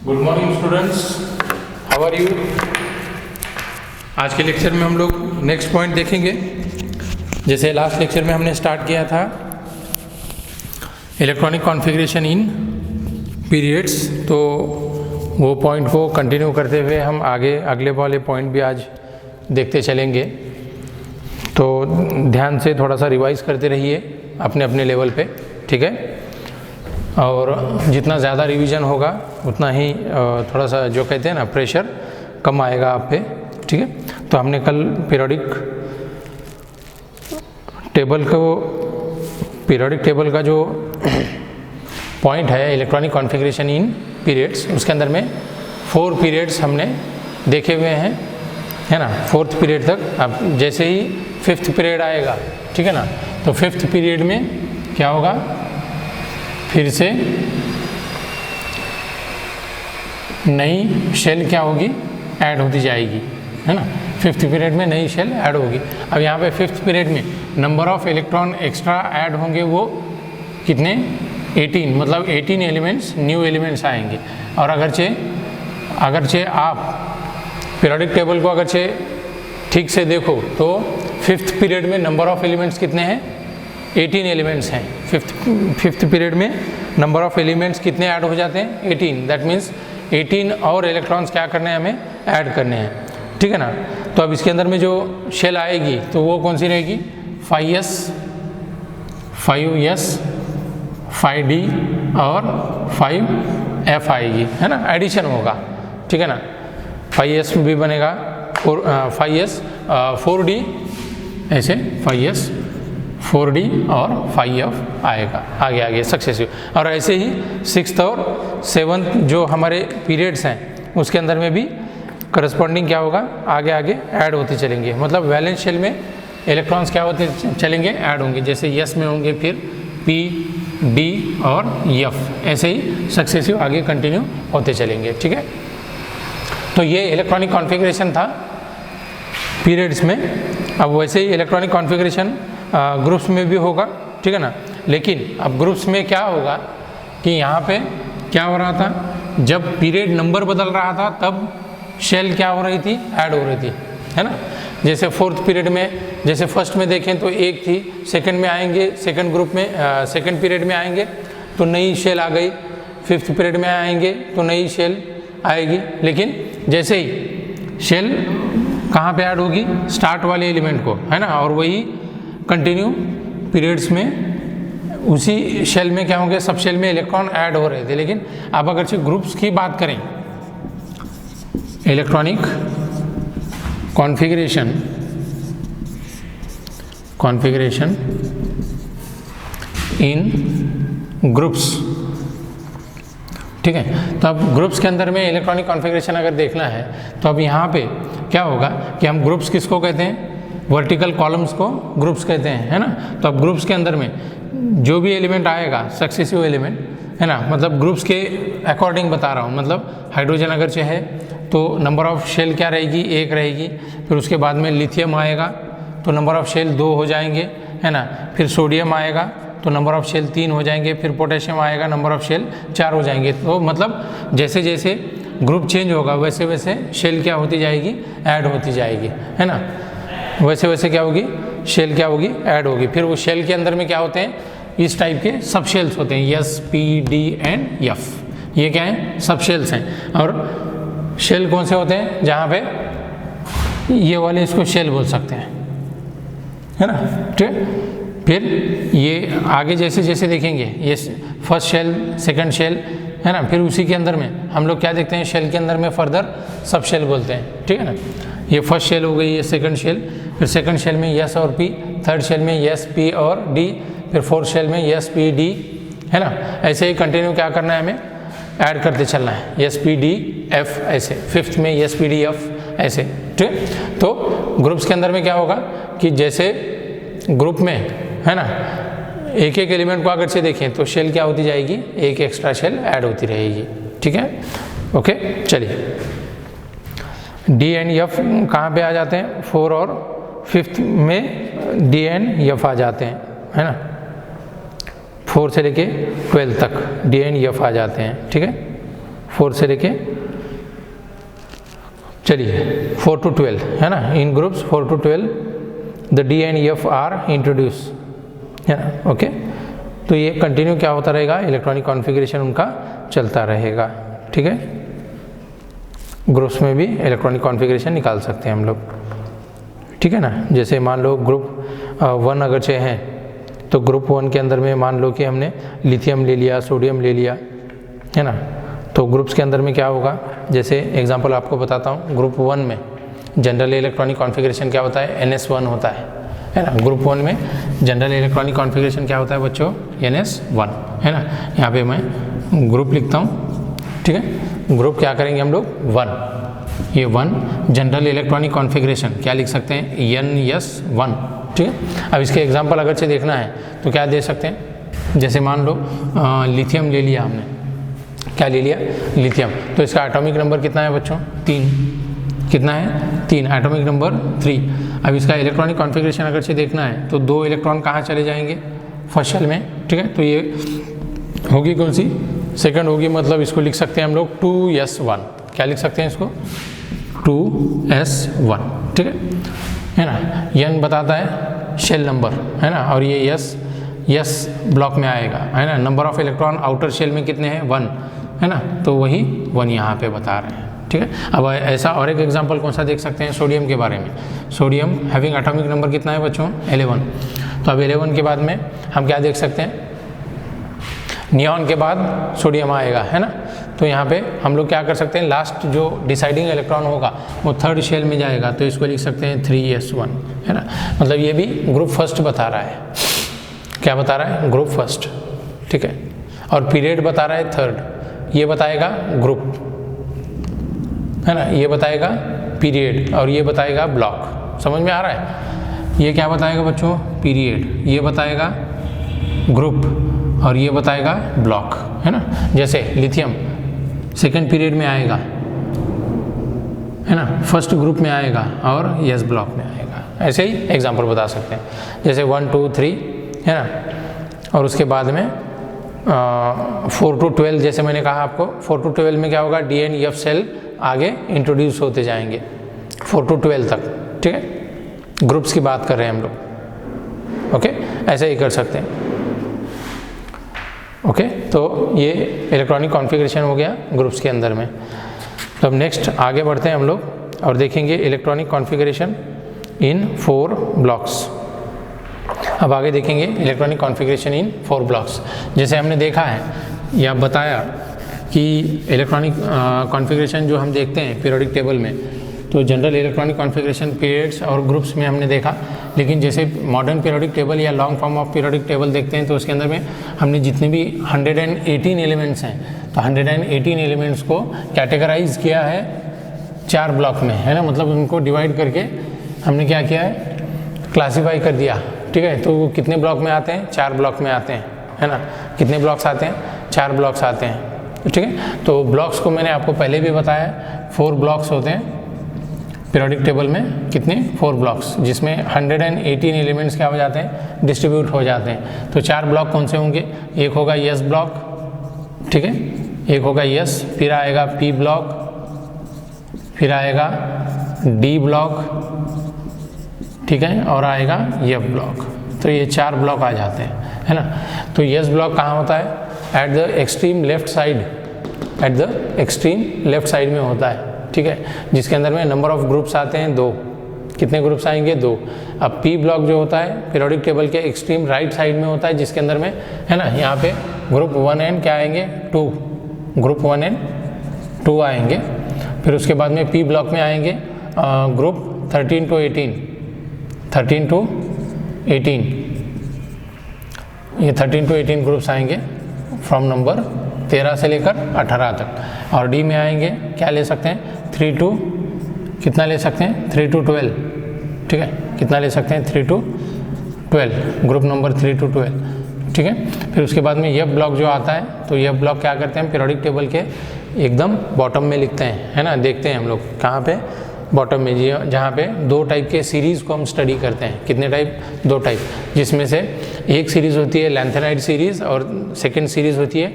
Good morning students, how are you. आज के lecture में हम लोग नेक्स्ट पॉइंट देखेंगे। जैसे लास्ट लेक्चर में हमने स्टार्ट किया था इलेक्ट्रॉनिक कॉन्फ़िगरेशन इन पीरियड्स, तो वो पॉइंट को कंटिन्यू करते हुए हम आगे अगले वाले पॉइंट भी आज देखते चलेंगे। तो ध्यान से थोड़ा सा रिवाइज करते रहिए अपने अपने लेवल पे, ठीक है। और जितना ज़्यादा रिवीजन होगा उतना ही थोड़ा सा जो कहते हैं ना प्रेशर कम आएगा आप पे, ठीक है। तो हमने कल पीरियोडिक टेबल का जो पॉइंट है इलेक्ट्रॉनिक कॉन्फ़िगरेशन इन पीरियड्स, उसके अंदर में 4 पीरियड्स हमने देखे हुए हैं, है ना। 4th पीरियड तक। अब जैसे ही 5th पीरियड आएगा, ठीक है ना, तो 5th पीरियड में क्या होगा, फिर से नई शेल क्या होगी, ऐड होती जाएगी, है ना। 5th पीरियड में नई शेल ऐड होगी। अब यहाँ पे 5th पीरियड में number of electron extra add होंगे, वो कितने, 18, मतलब 18 एलिमेंट्स, न्यू एलिमेंट्स आएंगे। और अगरचे आप पीरियोडिक टेबल को अगरचे ठीक से देखो तो 5th पीरियड में नंबर ऑफ एलिमेंट्स कितने हैं, 18 एलिमेंट्स हैं। 5th पीरियड में नंबर ऑफ एलिमेंट्स कितने ऐड हो जाते हैं, 18। दैट मीन्स 18 और इलेक्ट्रॉन्स क्या करने हैं, हमें ऐड करने हैं, ठीक है ना। तो अब इसके अंदर में जो शेल आएगी तो वो कौन सी रहेगी, 5s, 5s, 5d और 5f आएगी, है ना। एडिशन होगा, ठीक है ना। 5s भी बनेगा, 5s 4d, ऐसे 5s 4d और 5f आएगा आगे सक्सेसिव। और ऐसे ही 6th और 7th जो हमारे पीरियड्स हैं उसके अंदर में भी करस्पॉन्डिंग क्या होगा, आगे ऐड होते चलेंगे। मतलब वैलेंस शेल में इलेक्ट्रॉन्स क्या होते चलेंगे, ऐड होंगे। जैसे यस में होंगे फिर p, d और f, ऐसे ही सक्सेसिव आगे कंटिन्यू होते चलेंगे, ठीक है। तो ये इलेक्ट्रॉनिक कॉन्फ़िगरेशन था पीरियड्स में। अब वैसे ही इलेक्ट्रॉनिक कॉन्फ़िगरेशन ग्रुप्स में भी होगा, ठीक है ना। लेकिन अब ग्रुप्स में क्या होगा कि यहाँ पे क्या हो रहा था, जब पीरियड नंबर बदल रहा था तब शेल क्या हो रही थी, ऐड हो रही थी, है ना। जैसे 4th पीरियड में, जैसे फर्स्ट में देखें तो 1 थी, सेकंड में आएंगे, सेकंड ग्रुप में सेकंड पीरियड में आएंगे तो नई शेल आ गई, 5th पीरियड में आएंगे तो नई शेल आएगी। लेकिन जैसे ही शेल कहाँ पे ऐड होगी, स्टार्ट वाले एलिमेंट को, है ना। और वही कंटिन्यू पीरियड्स में उसी शेल में क्या होंगे, सब शेल में इलेक्ट्रॉन ऐड हो रहे थे। लेकिन अब अगर से ग्रुप्स की बात करें, इलेक्ट्रॉनिक कॉन्फ़िगरेशन इन ग्रुप्स, ठीक है। तो अब ग्रुप्स के अंदर में इलेक्ट्रॉनिक कॉन्फ़िगरेशन अगर देखना है तो अब यहाँ पे क्या होगा कि हम ग्रुप्स किसको कहते हैं, वर्टिकल कॉलम्स को ग्रुप्स कहते हैं, है ना। तो अब ग्रुप्स के अंदर में जो भी एलिमेंट आएगा, सक्सेसिव एलिमेंट, है ना, मतलब ग्रुप्स के अकॉर्डिंग बता रहा हूँ। मतलब हाइड्रोजन अगर चाहे तो नंबर ऑफ शेल क्या रहेगी, 1 रहेगी। फिर उसके बाद में लिथियम आएगा तो नंबर ऑफ शेल 2 हो जाएंगे, है ना। फिर सोडियम आएगा तो नंबर ऑफ शेल 3 हो जाएंगे। फिर पोटेशियम आएगा, नंबर ऑफ शेल 4 हो जाएंगे। तो मतलब जैसे जैसे ग्रुप चेंज होगा वैसे वैसे शेल क्या होती जाएगी, ऐड होती जाएगी, है ना। वैसे वैसे क्या होगी, शेल क्या होगी, ऐड होगी। फिर वो शेल के अंदर में क्या होते हैं, इस टाइप के सब शेल्स होते हैं, S, P, D and F। ये क्या है, सब शेल्स हैं। और शेल कौन से होते हैं, जहाँ पे ये वाले इसको शेल बोल सकते हैं, है ना, ठीक है। फिर ये आगे जैसे जैसे देखेंगे, ये फर्स्ट शेल, सेकंड शेल, है ना। फिर उसी के अंदर में हम लोग क्या देखते हैं, शेल के अंदर में फर्दर सब शेल बोलते हैं, ठीक है ना। ये फर्स्ट शेल हो गई, ये सेकंड शेल, फिर सेकंड शेल में S और P, थर्ड शेल में S, P और D, फिर 4th शेल में S, P, D, है ना। ऐसे ही कंटिन्यू क्या करना है, हमें ऐड करते चलना है, S, P, D, F, ऐसे 5th में S, P, D, F, ऐसे, ठीक है। तो ग्रुप्स के अंदर में क्या होगा कि जैसे ग्रुप में, है ना, एक एलिमेंट को अगर से देखें तो शेल क्या होती जाएगी, एक एक्स्ट्रा शेल ऐड होती रहेगी, ठीक है। ओके, चलिए D एंड F कहाँ पे आ जाते हैं, 4 और 5th में D एंड F आ जाते हैं, है ना। 4 से लेके 12 तक D एंड F आ जाते हैं, ठीक है। 4 से लेके चलिए 4 to 12 है ना। In groups 4 to 12 the D and F are introduce है ना। ओके, तो ये कंटिन्यू क्या होता रहेगा, इलेक्ट्रॉनिक कॉन्फ़िगरेशन उनका चलता रहेगा। ठीक है, ग्रुप्स में भी इलेक्ट्रॉनिक कॉन्फ़िगरेशन निकाल सकते हैं हम लोग। ठीक है ना, जैसे मान लो ग्रुप 1 अगर चाहे हैं तो ग्रुप 1 के अंदर में मान लो कि हमने लिथियम ले लिया, सोडियम ले लिया, है ना। तो ग्रुप्स के अंदर में क्या होगा, जैसे एग्जांपल आपको बताता हूँ। ग्रुप 1 में जनरल इलेक्ट्रॉनिक कॉन्फ़िगरेशन क्या होता है, NS1 होता है ना। ग्रुप 1 में जनरल इलेक्ट्रॉनिक कॉन्फ़िगरेशन क्या होता है बच्चों, NS1 है ना। यहाँ पे मैं ग्रुप लिखता हूँ। ठीक है, ग्रुप क्या करेंगे हम लोग, 1, ये 1 जनरल इलेक्ट्रॉनिक कॉन्फ़िगरेशन क्या लिख सकते हैं, NS1। ठीक है, अब इसके एग्जांपल अगर से देखना है तो क्या दे सकते हैं, जैसे मान लो लिथियम ले लिया हमने, क्या ले लिया, लिथियम। तो इसका एटॉमिक नंबर कितना है बच्चों, 3। कितना है, 3, एटॉमिक नंबर 3। अब इसका इलेक्ट्रॉनिक कॉन्फ़िगरेशन अगर से देखना है तो 2 इलेक्ट्रॉन कहाँ चले जाएंगे, फर्स्ट शेल में। ठीक है, तो ये होगी कौन सी, सेकंड होगी, मतलब इसको लिख सकते हैं हम लोग 2s1। क्या लिख सकते हैं इसको, 2s1। ठीक है ना। n बताता है शेल नंबर, है ना, और ये s ब्लॉक में आएगा, है ना। Number of electron outer shell में कितने हैं, 1, है ना। तो वही 1 यहाँ पे बता रहे हैं। ठीक है, अब ऐसा और एक एग्जांपल कौन सा देख सकते हैं, सोडियम के बारे में। सोडियम हैविंग एटॉमिक नंबर कितना है बच्चों, 11। तो अब 11 के बाद में हम क्या देख सकते हैं, नियॉन के बाद सोडियम आएगा, है ना। तो यहाँ पे हम लोग क्या कर सकते हैं, लास्ट जो डिसाइडिंग इलेक्ट्रॉन होगा वो थर्ड शेल में जाएगा, तो इसको लिख सकते हैं 3s1, है ना। मतलब ये भी ग्रुप फर्स्ट बता रहा है, क्या बता रहा है, ग्रुप फर्स्ट। ठीक है, और पीरियड बता रहा है थर्ड, ये बताएगा ग्रुप, है ना, ये बताएगा पीरियड, और ये बताएगा ब्लॉक। समझ में आ रहा है, ये क्या बताएगा बच्चों, पीरियड, ये बताएगा ग्रुप, और ये बताएगा ब्लॉक, है ना। जैसे लिथियम सेकेंड पीरियड में आएगा, है ना, फर्स्ट ग्रुप में आएगा और यस ब्लॉक में आएगा। ऐसे ही एग्जांपल बता सकते हैं, जैसे 1 2 3, है ना। और उसके बाद में 4 to 12, जैसे मैंने कहा आपको 4 to 12 में क्या होगा, डी एंड एफ सेल आगे इंट्रोड्यूस होते जाएंगे 4 to 12 तक। ठीक है, ग्रुप्स की बात कर रहे हैं हम लोग। ओके, ऐसे ही कर सकते हैं। ओके, तो ये इलेक्ट्रॉनिक कॉन्फ़िगरेशन हो गया ग्रुप्स के अंदर में। तो अब नेक्स्ट आगे बढ़ते हैं हम लोग और देखेंगे इलेक्ट्रॉनिक कॉन्फ़िगरेशन इन 4 ब्लॉक्स। अब आगे देखेंगे इलेक्ट्रॉनिक कॉन्फ़िगरेशन इन 4 ब्लॉक्स। जैसे हमने देखा है या बताया कि इलेक्ट्रॉनिक कॉन्फ़िगरेशन जो हम देखते हैं पीरियोडिक टेबल में, तो जनरल इलेक्ट्रॉनिक कॉन्फ़िगरेशन पीरियड्स और ग्रुप्स में हमने देखा। लेकिन जैसे मॉडर्न पीरियोडिक टेबल या long form of periodic table देखते हैं तो उसके अंदर में हमने जितने भी 118 एलिमेंट्स हैं, तो 118 एलिमेंट्स को कैटेगराइज किया है 4 ब्लॉक में, है ना। मतलब उनको डिवाइड करके हमने क्या किया है, क्लासीफाई कर दिया। ठीक है, तो वो कितने ब्लॉक में आते हैं, 4 ब्लॉक में आते हैं, है ना। कितने ब्लॉक्स आते हैं, 4 ब्लॉक्स आते हैं। ठीक है, तो ब्लॉक्स को मैंने आपको पहले भी बताया, 4 ब्लॉक्स होते हैं पीरियोडिक टेबल में। कितने, 4 ब्लॉक्स, जिसमें 118 एलिमेंट्स क्या हो जाते हैं, डिस्ट्रीब्यूट हो जाते हैं। तो 4 ब्लॉक कौन से होंगे, एक होगा यस ब्लॉक, ठीक है, एक होगा यस, फिर आएगा पी ब्लॉक, फिर आएगा डी ब्लॉक, ठीक है, और आएगा एफ ब्लॉक। तो ये 4 ब्लॉक आ जाते हैं, है ना। तो यस ब्लॉक कहाँ होता है, at the extreme left side, at the extreme left side में होता है। ठीक है, जिसके अंदर में नंबर ऑफ ग्रुप्स आते हैं 2। कितने ग्रुप्स आएंगे, 2। अब पी ब्लॉक जो होता है पीरियोडिक टेबल के एक्सट्रीम राइट साइड में होता है, जिसके अंदर में, है ना, यहाँ पे ग्रुप 1 एंड क्या आएंगे, 2, ग्रुप 1 एंड 2 आएंगे। फिर उसके बाद में पी ब्लॉक में आएंगे ग्रुप 13 to 18, 13 to 18, ये 13 to 18 ग्रुप्स आएंगे फ्रॉम नंबर 13 से लेकर 18 तक। और डी में आएंगे, क्या ले सकते हैं, 3 to कितना ले सकते हैं, 3 to 12, ठीक है, कितना ले सकते हैं, 3 to 12, ग्रुप नंबर 3 to 12, ठीक है। फिर उसके बाद में यह ब्लॉक जो आता है, तो यह ब्लॉक क्या करते हैं, पीरियोडिक टेबल के एकदम बॉटम में लिखते हैं, है ना। देखते हैं हम लोग कहाँ पे, बॉटम में, जहाँ पे 2 टाइप के सीरीज़ को हम स्टडी करते हैं। कितने टाइप, 2 टाइप, जिसमें से एक सीरीज़ होती है लैंथेनाइड सीरीज़ और सेकेंड सीरीज़ होती है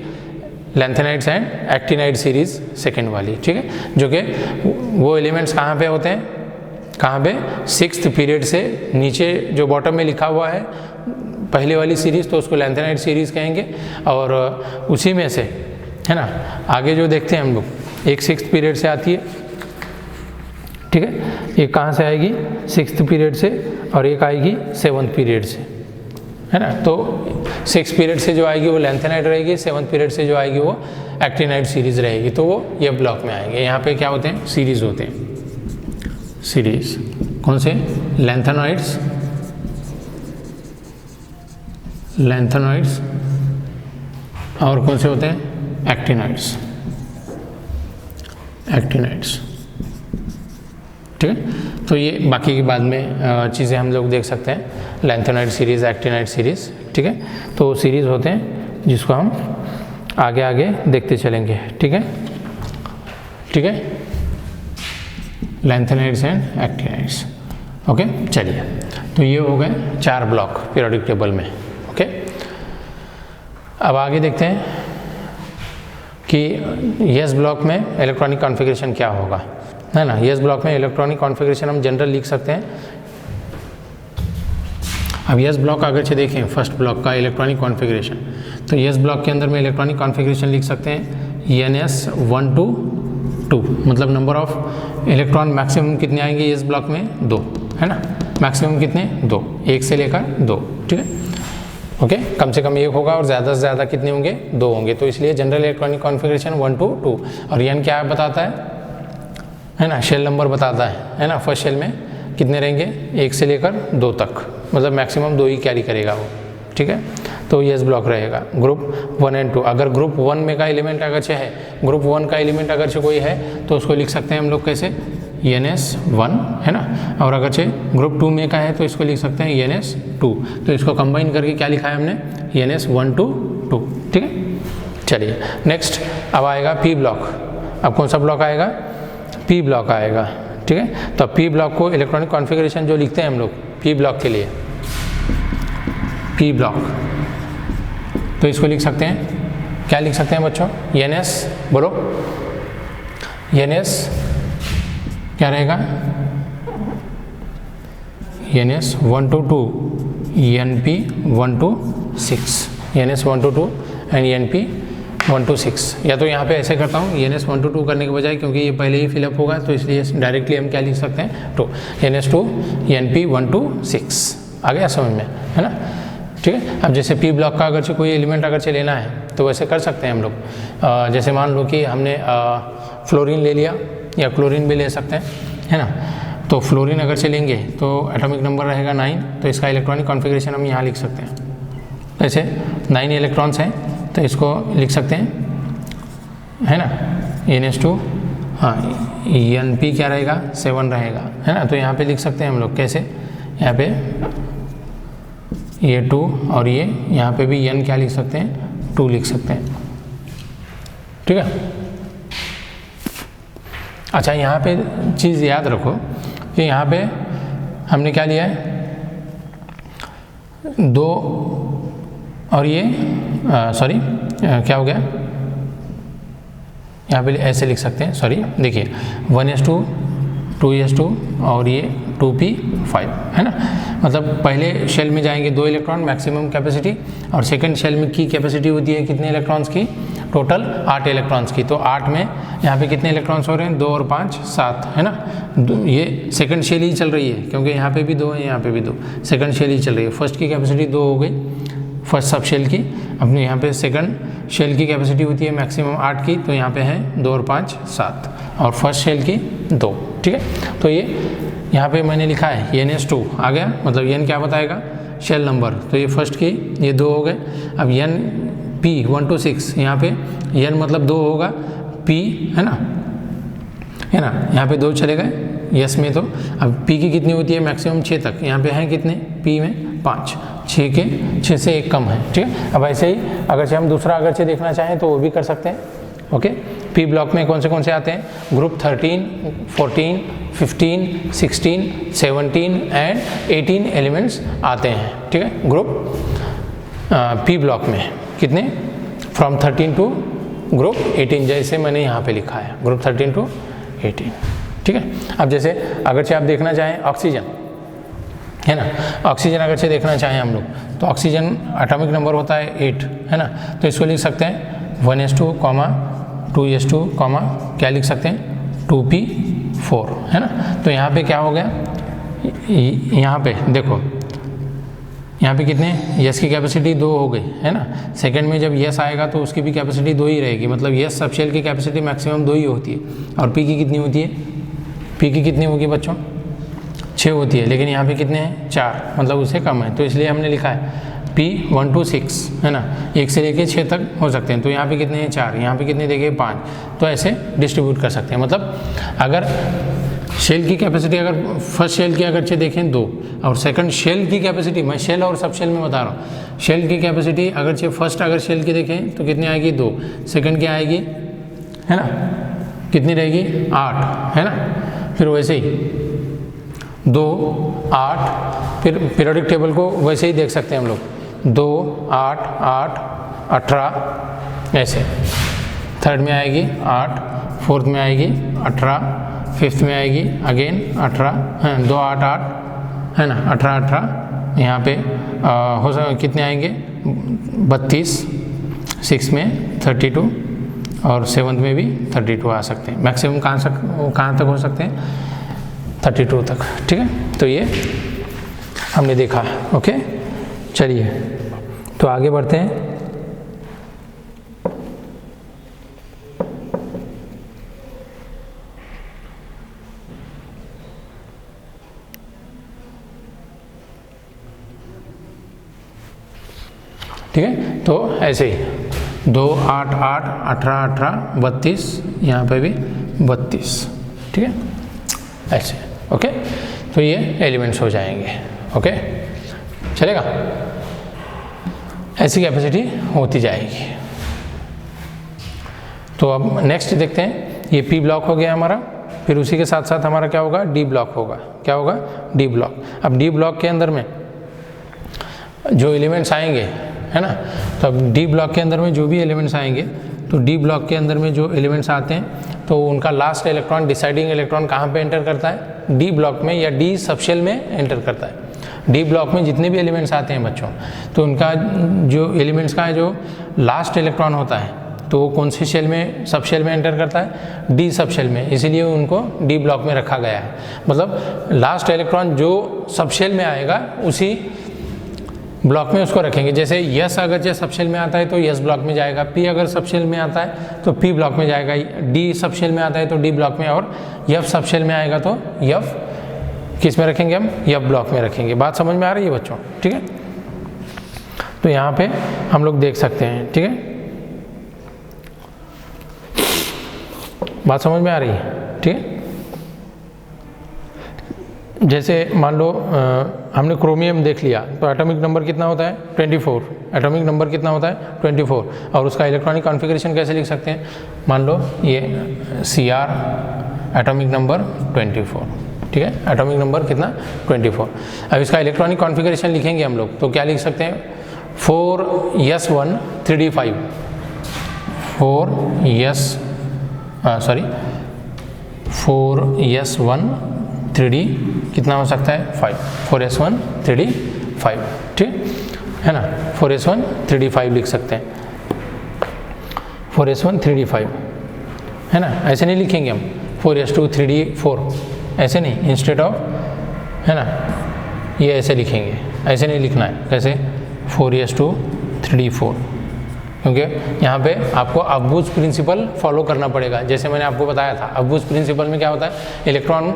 lanthanides and actinide series second वाली, ठीक है, जो कि वो एलिमेंट्स कहाँ पे होते हैं, कहाँ पे, 6th पीरियड से नीचे जो बॉटम में लिखा हुआ है पहले वाली सीरीज़, तो उसको लैंथेनाइड सीरीज़ कहेंगे। और उसी में से, है ना, आगे जो देखते हैं हम लोग, एक 6th पीरियड से आती है, ठीक है, एक कहाँ से आएगी, 6th पीरियड से, और एक आएगी 7th पीरियड से, है ना। तो 6th पीरियड से जो आएगी वो लैंथेनाइड रहेगी, 7th पीरियड से जो आएगी वो एक्टिनाइड सीरीज रहेगी, तो वो ये ब्लॉक में आएंगे। यहाँ पे क्या होते हैं, सीरीज होते हैं, सीरीज कौन से, लैंथेनॉइड्स, लैंथेनॉइड्स, और कौन से होते हैं, एक्टिनाइड्स, एक्टिनाइड्स, ठीक है। तो ये बाकी की बाद में चीज़ें हम लोग देख सकते हैं, लैंथेनाइड सीरीज़, एक्टिनाइड सीरीज़, ठीक है। तो सीरीज़ होते हैं जिसको हम आगे आगे देखते चलेंगे, ठीक है, ठीक है, लैंथेनाइड्स एंड एक्टिनाइड्स, ओके। चलिए, तो ये हो गए 4 ब्लॉक पीरियोडिक टेबल में, ओके। अब आगे देखते हैं कि यस ब्लॉक में इलेक्ट्रॉनिक कॉन्फ़िगरेशन क्या होगा, है ना। यस ब्लॉक में इलेक्ट्रॉनिक कॉन्फ़िगरेशन हम जनरल लिख सकते हैं। अब यस ब्लॉक अगर से देखें फर्स्ट ब्लॉक का इलेक्ट्रॉनिक कॉन्फ़िगरेशन, तो यस ब्लॉक के अंदर में इलेक्ट्रॉनिक कॉन्फ़िगरेशन लिख सकते हैं NS1 to 2, मतलब नंबर ऑफ इलेक्ट्रॉन मैक्सिमम कितने आएंगे यस ब्लॉक में, 2, है ना, मैक्सिमम कितने, 2, 1 से लेकर 2, ठीक है, ओके। कम से कम 1 होगा और ज़्यादा से ज़्यादा कितने होंगे, 2 होंगे। तो इसलिए जनरल इलेक्ट्रॉनिक कॉन्फ़िगरेशन 1 to 2, और n क्या बताता है ना, शेल नंबर बताता है ना। फर्स्ट शेल में कितने रहेंगे, 1 से लेकर 2 तक, मतलब मैक्सिमम 2 ही कैरी करेगा वो, ठीक है। तो यस ब्लॉक रहेगा। ग्रुप 1 and 2, अगर ग्रुप 1 में का एलिमेंट अगर से है, ग्रुप 1 का एलिमेंट अगर से कोई है तो उसको लिख सकते हैं हम लोग कैसे, NS1, है ना। और अगर से ग्रुप 2 में का है तो इसको लिख सकते हैं NS2। तो इसको कंबाइन करके क्या लिखा है हमने, NS1 to 2, ठीक है। चलिए नेक्स्ट, अब आएगा P ब्लॉक। अब कौन सा ब्लॉक आएगा, P ब्लॉक आएगा, ठीक है। तो P ब्लॉक को इलेक्ट्रॉनिक कॉन्फ़िगरेशन जो लिखते हैं हम लोग P ब्लॉक के लिए, P ब्लॉक, तो इसको लिख सकते हैं, क्या लिख सकते हैं बच्चों, NS, बोलो, NS क्या रहेगा, NS1 to 2, NP1 to 6, NS1 to 2 and NP1 to 6। या तो यहाँ पे ऐसे करता हूँ, NS1 to 2 करने के बजाय, क्योंकि ये पहले ही फिलअप होगा, तो इसलिए डायरेक्टली हम क्या लिख सकते हैं, 2, NS2 NP1 to 6। आ गया समझ में, है ना, ठीक है। अब जैसे P ब्लॉक का अगर से कोई एलिमेंट अगर से लेना है तो वैसे कर सकते हैं हम लोग। जैसे मान लो कि हमने फ्लोरीन ले लिया, या क्लोरीन भी ले सकते हैं, है ना। तो फ्लोरीन अगर से लेंगे तो एटॉमिक नंबर रहेगा 9, तो इसका इलेक्ट्रॉनिक कॉन्फ़िगरेशन हम यहाँ लिख सकते हैं। ऐसे 9 इलेक्ट्रॉन्स हैं, तो इसको लिख सकते हैं, है ना, NS2, हाँ, NP क्या रहेगा, 7 रहेगा, है ना। तो यहाँ पे लिख सकते हैं हम लोग कैसे, यहाँ पे ये 2, और ये यहाँ पे भी N क्या लिख सकते हैं, 2 लिख सकते हैं, ठीक है। अच्छा, यहाँ पे चीज़ याद रखो कि यहाँ पे हमने क्या लिया है, 2, और ये सॉरी क्या हो गया, यहाँ पे ऐसे लिख सकते हैं, सॉरी देखिए 1s2 2s2 और ये 2p5, है ना। मतलब पहले शेल में जाएंगे 2 इलेक्ट्रॉन मैक्सिमम कैपेसिटी, और सेकंड शेल में की कैपेसिटी होती है कितने इलेक्ट्रॉन्स की, टोटल 8 इलेक्ट्रॉन्स की। तो 8 में यहाँ पे कितने इलेक्ट्रॉन्स हो रहे हैं, 2 और 5 7, है ना। ये सेकंड शेल ही चल रही है, क्योंकि यहाँ पे भी 2 है, यहाँ पे भी 2, सेकंड शेल ही चल रही है। फर्स्ट की कैपेसिटी 2 हो गई, फर्स्ट सब शेल की। अपने यहाँ पे सेकंड शेल की कैपेसिटी होती है मैक्सिमम 8 की, तो यहाँ पे है 2 और 5 7, और फर्स्ट शेल की 2, ठीक है। तो ये यहाँ पे मैंने लिखा है NS2 आ गया, मतलब N क्या बताएगा, शेल नंबर। तो ये फर्स्ट की ये 2 हो गए। अब NP1 to 6, यहाँ पे N मतलब 2 होगा, P है ना, यहाँ पे 2 चले गए यस में। तो अब P की कितनी होती है मैक्सिमम 6 तक, यहाँ पे हैं कितने, P में 5, 6 से 1 कम है, ठीक है। अब ऐसे ही अगर से हम दूसरा अगर से देखना चाहें तो वो भी कर सकते हैं, ओके। P ब्लॉक में कौन से आते हैं, ग्रुप 13, 14, 15, 16, 17 एंड 18 एलिमेंट्स आते हैं, ठीक है। ग्रुप P ब्लॉक में कितने, फ्रॉम 13 to ग्रुप 18, जैसे मैंने यहाँ पे लिखा है ग्रुप 13 to 18, ठीक है। अब जैसे अगरचे आप देखना चाहें ऑक्सीजन, है ना, ऑक्सीजन अगरचे देखना चाहें हम लोग, तो ऑक्सीजन एटॉमिक नंबर होता है 8, है ना, तो इसको लिख सकते हैं 1s2, 2s2, क्या लिख सकते हैं 2p4, है ना। तो यहाँ पे क्या हो गया, यहाँ पे देखो, यहाँ पे कितने यस की कैपेसिटी 2 हो गई, है ना। सेकंड में जब यस आएगा तो उसकी भी कैपेसिटी 2 ही रहेगी, मतलब यस सबशेल की कैपेसिटी मैक्सिमम 2 ही होती है, और पी की कितनी होती है, पी की कितनी होगी बच्चों 6 होती है, लेकिन यहाँ पे कितने हैं 4, मतलब उससे कम है, तो इसलिए हमने लिखा है P1 to 6, है ना, 1 से लेके 6 तक हो सकते हैं। तो यहाँ पे कितने हैं 4, यहाँ पे कितने देखिए 5, तो ऐसे डिस्ट्रीब्यूट कर सकते हैं। मतलब अगर शेल की कैपेसिटी अगर फर्स्ट शेल की अगर देखें 2 और सेकंड शेल की कैपेसिटी, मैं शेल और सब शेल में बता रहा हूँ, शेल की कैपेसिटी अगर फर्स्ट अगर शेल की देखें तो कितनी आएगी 2, सेकंड की आएगी, है ना, कितनी रहेगी 8, है ना। फिर वैसे ही 2, 8, फिर पीरियोडिक टेबल को वैसे ही देख सकते हैं हम लोग, 2, 8, 8, 18, ऐसे थर्ड में आएगी 8, फोर्थ में आएगी 18, फिफ्थ में आएगी अगेन 18, 2, 8, 8, है ना, 18, 18, यहाँ पे कितने आएंगे 32, 6 में 32 और 7th में भी 32 आ सकते हैं। मैक्सिमम कहाँ तक हो सकते हैं 32 तक, ठीक है। तो ये हमने देखा, ओके। चलिए तो आगे बढ़ते हैं। ठीक है, तो ऐसे ही 2, 8, 8, 18, 18, 32, यहाँ पे भी 32, ठीक है, ऐसे, ओके। तो ये एलिमेंट्स हो जाएंगे, ओके, चलेगा, ऐसी कैपेसिटी होती जाएगी। तो अब नेक्स्ट देखते हैं, ये पी ब्लॉक हो गया हमारा, फिर उसी के साथ साथ हमारा क्या होगा डी ब्लॉक होगा, क्या होगा डी ब्लॉक। अब डी ब्लॉक के अंदर में जो एलिमेंट्स आएंगे, है ना, तो अब डी ब्लॉक के अंदर में जो भी एलिमेंट्स आएंगे, तो डी ब्लॉक के अंदर में जो एलिमेंट्स आते हैं तो उनका लास्ट इलेक्ट्रॉन, डिसाइडिंग इलेक्ट्रॉन कहाँ पे एंटर करता है, डी ब्लॉक में या डी सबशेल में एंटर करता है। डी ब्लॉक में जितने भी एलिमेंट्स आते हैं बच्चों, तो उनका जो एलिमेंट्स का जो लास्ट इलेक्ट्रॉन होता है तो वो कौन से शेल में, सबशेल में एंटर करता है, डी सबशेल में, इसीलिए उनको डी ब्लॉक में रखा गया है। मतलब लास्ट इलेक्ट्रॉन जो सबशेल में आएगा उसी ब्लॉक में उसको रखेंगे। जैसे यस अगर सबशेल में आता है तो यस ब्लॉक में जाएगा, पी अगर सबशेल में आता है तो पी ब्लॉक में जाएगा, डी सबशेल में आता है तो डी ब्लॉक में, और यफ सबशेल में आएगा तो यफ किस में रखेंगे, हम यफ ब्लॉक में रखेंगे। बात समझ में आ रही है बच्चों, ठीक है। तो यहाँ पे हम लोग देख सकते हैं, ठीक है, बात समझ में आ रही है, ठीक है। जैसे मान लो हमने क्रोमियम देख लिया, तो एटॉमिक नंबर कितना होता है 24, एटॉमिक नंबर कितना होता है 24, और उसका इलेक्ट्रॉनिक कॉन्फ़िगरेशन कैसे लिख सकते हैं, मान लो ये Cr एटॉमिक नंबर 24, ठीक है, एटॉमिक नंबर कितना 24। अब इसका इलेक्ट्रॉनिक कॉन्फ़िगरेशन लिखेंगे हम लोग, तो क्या लिख सकते हैं 4s1 3d5, 4s1 3d कितना हो सकता है 5, 4s1 3d 5, ठीक है ना, 4s1 3d 5 लिख सकते हैं, 4s1 3d 5, है ना। ऐसे नहीं लिखेंगे हम 4s2 3d 4, ऐसे नहीं, इंस्टेड ऑफ, है ना, ये ऐसे लिखेंगे, ऐसे नहीं लिखना है, कैसे 4s2 3d 4, क्योंकि यहाँ पे आपको अबूज प्रिंसिपल फॉलो करना पड़ेगा। जैसे मैंने आपको बताया था, अबूज प्रिंसिपल में क्या होता है, इलेक्ट्रॉन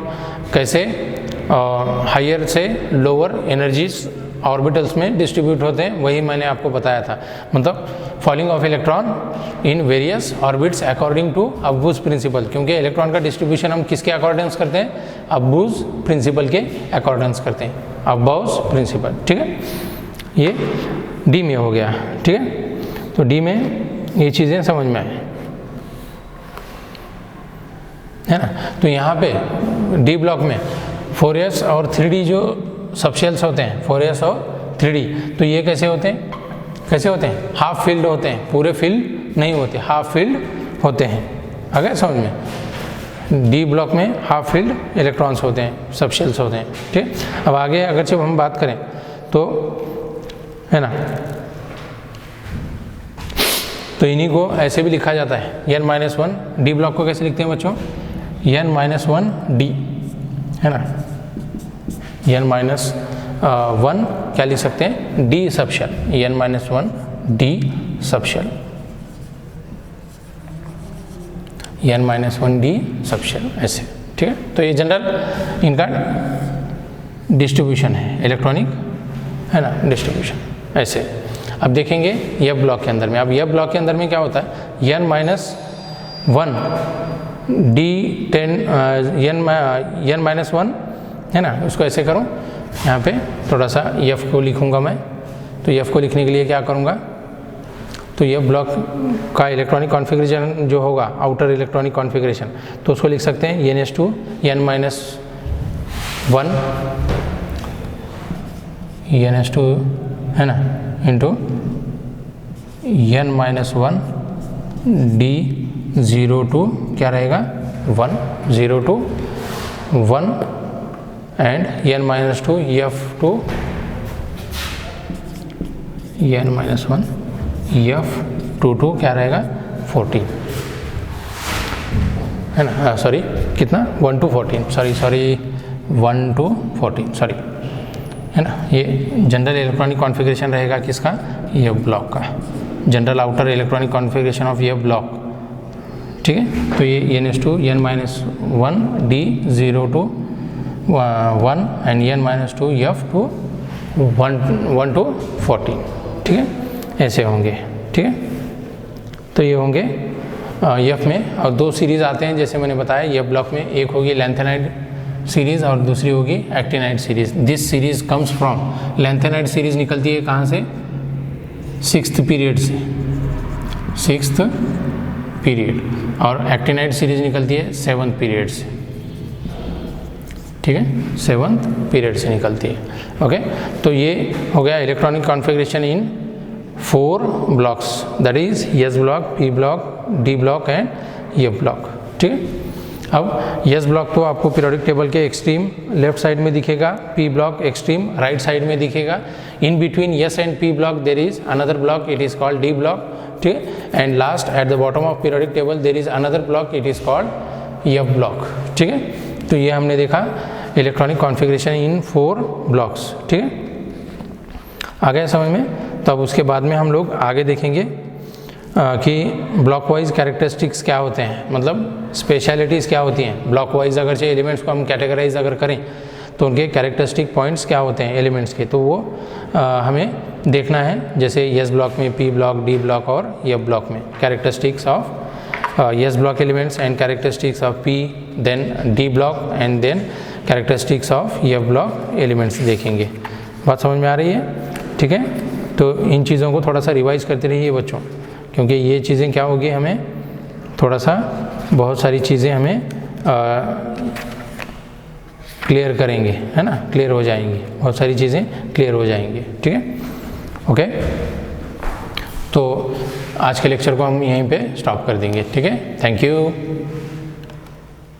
कैसे हायर से लोअर एनर्जीज ऑर्बिटल्स में डिस्ट्रीब्यूट होते हैं, वही मैंने आपको बताया था। मतलब falling of electron in various orbits according to Aufbau principle, क्योंकि इलेक्ट्रॉन का डिस्ट्रीब्यूशन हम किसके अकॉर्डेंस करते हैं, अबूज प्रिंसिपल के अकॉर्डेंस करते हैं, अबूज प्रिंसिपल, ठीक है। ये डी में हो गया, ठीक है। तो डी में ये चीज़ें समझ में आए, है ना। तो यहाँ पे डी ब्लॉक में 4s और 3d जो सबशेल्स होते हैं, 4s और 3d, तो ये कैसे होते हैं, कैसे होते हैं, हाफ फिल्ड होते हैं, पूरे फिल नहीं होते, हाफ फील्ड होते हैं। आ गया समझ में? डी ब्लॉक में हाफ फील्ड इलेक्ट्रॉन्स होते हैं, सब शेल्स होते हैं। ठीक, अब आगे अगर जब हम बात करें तो है ना, तो इन्हीं को ऐसे भी लिखा जाता है n-1। डी ब्लॉक को कैसे लिखते हैं बच्चों? n-1d, है ना, n-1 क्या लिख सकते हैं? D subshell, n-1d subshell, n-1d subshell, ऐसे। ठीक है, तो ये जनरल इनका डिस्ट्रीब्यूशन है, इलेक्ट्रॉनिक, है ना, डिस्ट्रीब्यूशन ऐसे। अब देखेंगे यह ब्लॉक के अंदर में। अब यह ब्लॉक के अंदर में क्या होता है? n-1 n-1 है ना, उसको ऐसे करूँ, यहाँ पे थोड़ा सा f को लिखूँगा मैं। तो f को लिखने के लिए क्या करूँगा? तो यह ब्लॉक का इलेक्ट्रॉनिक कॉन्फ़िगरेशन जो होगा, आउटर इलेक्ट्रॉनिक कॉन्फ़िगरेशन, तो उसको लिख सकते हैं n-2 n-2 है ना, इंटू n-1 d02 क्या रहेगा? 1 0 2 1 and n-2 f2 n-1 f22 क्या रहेगा? 14, है ना, सॉरी कितना? 1 to 14, सॉरी 1 to 14, सॉरी, है ना। ये जनरल इलेक्ट्रॉनिक कॉन्फ़िगरेशन रहेगा किसका? ये ब्लॉक का, general outer electronic configuration of ये ब्लॉक। ठीक है, तो ये n-2 n-1 d02 1 and n-2 f2 1 to 14। ठीक है, ऐसे होंगे। ठीक है, तो ये होंगे f में। और दो सीरीज़ आते हैं जैसे मैंने बताया, ये ब्लॉक में एक होगी लैंथेनाइड सीरीज़ और दूसरी होगी actinide series. This series comes from, lanthanide series निकलती है कहाँ से? 6th पीरियड से, 6th पीरियड, और एक्टिनाइड सीरीज़ निकलती है 7th पीरियड से। ठीक है, 7th पीरियड से निकलती है। ओके, तो ये हो गया electronic configuration in 4 blocks, that is S block, P block, D block and F block. ठीक है, अब S ब्लॉक तो आपको पीरियोडिक टेबल के एक्सट्रीम लेफ्ट साइड में दिखेगा, P block extreme right side में दिखेगा। In between S and P block there is another block, it is called D block. ठीक है, and last at the bottom of periodic table there is another block, it is called F block. ठीक है, तो ये हमने देखा electronic configuration इन 4 blocks. ठीक है, आ गया समझ में? तो अब उसके बाद में हम लोग आगे देखेंगे कि ब्लॉक वाइज कैरेक्टरिस्टिक्स क्या होते हैं, मतलब स्पेशलिटीज़ क्या होती हैं। ब्लॉक वाइज अगर से एलिमेंट्स को हम कैटेगराइज अगर करें तो उनके कैरेक्टरिस्टिक पॉइंट्स क्या होते हैं एलिमेंट्स के, तो वो हमें देखना है। जैसे S ब्लॉक में, P ब्लॉक, D ब्लॉक और F ब्लॉक में characteristics of S block elements and characteristics of P, then D block and then characteristics of F block elements देखेंगे। बात समझ में आ रही है? ठीक है, तो इन चीज़ों को थोड़ा सा रिवाइज करते रहिए बच्चों, क्योंकि ये चीज़ें क्या होगी, हमें थोड़ा सा बहुत सारी चीज़ें हमें क्लियर करेंगे, है ना, क्लियर हो जाएंगी, बहुत सारी चीज़ें क्लियर हो जाएंगी। ठीक है, ओके, तो आज के लेक्चर को हम यहीं पे स्टॉप कर देंगे। ठीक है, थैंक यू।